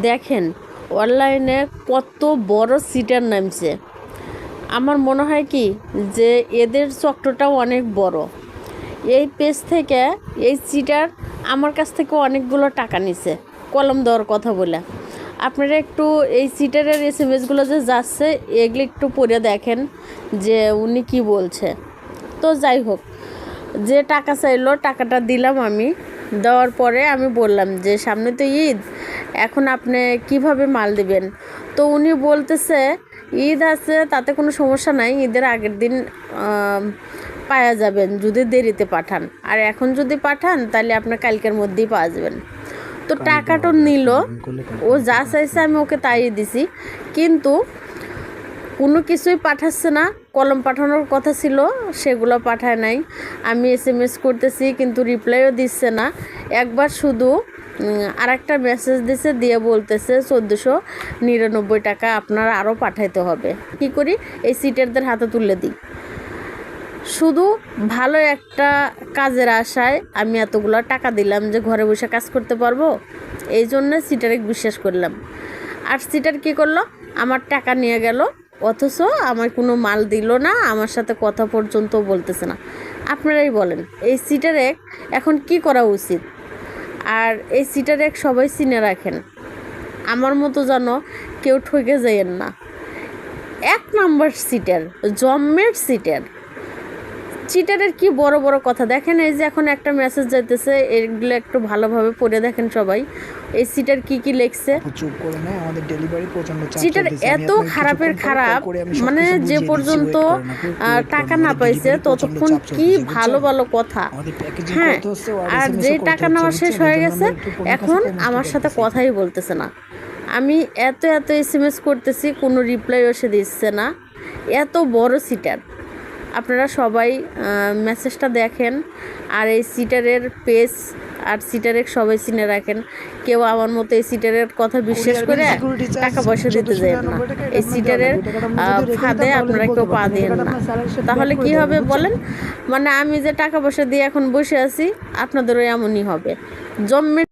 দেখেন অনলাইনে কত বড় সিটার নামছে। আমার মনে হয় কি যে এদের চক্রটাও অনেক বড়। এই পেজ থেকে এই সিটার আমার কাছ থেকে অনেকগুলো টাকা নিছে কলম দেওয়ার কথা বলে। আপনারা একটু এই সিটারের এসএমএসগুলো যে যাচ্ছে এগুলো একটু পড়ে দেখেন যে উনি কি বলছে। তো যাই হোক, যে টাকা চাইলো টাকাটা দিলাম আমি। দেওয়ার পরে আমি বললাম যে সামনে তো ঈদ, এখন আপনি কিভাবে মাল দিবেন। তো উনি বলতেছে ঈদ আছে, তাতে কোনো সমস্যা নাই, ঈদের আগের দিন পাওয়া যাবেন যদি দেরিতে পাঠান, আর এখন যদি পাঠান তাহলে আপনার কালকের মধ্যেই পাওয়া যাবেন। তো টাকাটা নিল, ও যা চাইছে আমি ওকে তাই দিছি, কিন্তু কোনো কিছুই পাঠাচ্ছে না। কলম পাঠানোর কথা ছিল সেগুলো পাঠায় নাই। আমি এসএমএস করতেছি কিন্তু রিপ্লাইও দিচ্ছে না। একবার শুধু আর একটা মেসেজ দিছে, দিয়ে বলতেছে 1499 টাকা আপনার আরও পাঠাইতে হবে। কি করি, এই সিটারদের হাতে তুলে দিই। শুধু ভালো একটা কাজের আশায় আমি এতগুলো টাকা দিলাম যে ঘরে বসে কাজ করতে পারবো, এই জন্য সিটারে বিশ্বাস করলাম। আর সিটার কী করলো, আমার টাকা নিয়ে গেল, অথচ আমার কোনো মাল দিল না, আমার সাথে কথা পর্যন্ত বলতেছে না। আপনারাই বলেন এই সিটারে এখন কি করা উচিত। আর এই সিটারে সবাই চিনে রাখেন, আমার মতো যেন কেউ ঠকে যাইয়েন না। 1 নম্বর সিটার, জম্মের সিটার। চিটারের কি বড় বড় কথা দেখেন। এই যে এখন একটা মেসেজ যাইতেছে, এগুলো একটু ভালোভাবে পড়ে দেখেন সবাই। এই সিটার কি কি লিখছে। চিটার এত খারাপের খারাপ, মানে যে পর্যন্ত টাকা না পাইছে ততক্ষণ কি ভালো ভালো কথা। হ্যাঁ, আর যে টাকা নেওয়া শেষ হয়ে গেছে এখন আমার সাথে কথাই বলতেছে না। আমি এত এসএমএস করতেছি, কোনো রিপ্লাই এসে দিচ্ছে না। এত বড় সিটার। আপনারা সবাই মেসেজটা দেখেন, আর এই সিটারের পেজ আর সিটারের সবাই চিনে রাখেন। কেউ আমার মতো এই সিটারের কথা বিশ্বাস করে টাকা পয়সা দিতে যায় না। এই সিটারের ফাঁদে আপনারা কেউ পা দিয়েন না, তাহলে কি হবে বলেন। মানে আমি যে টাকা পয়সা দিয়ে এখন বসে আছি, আপনাদেরও এমনই হবে। জম্মে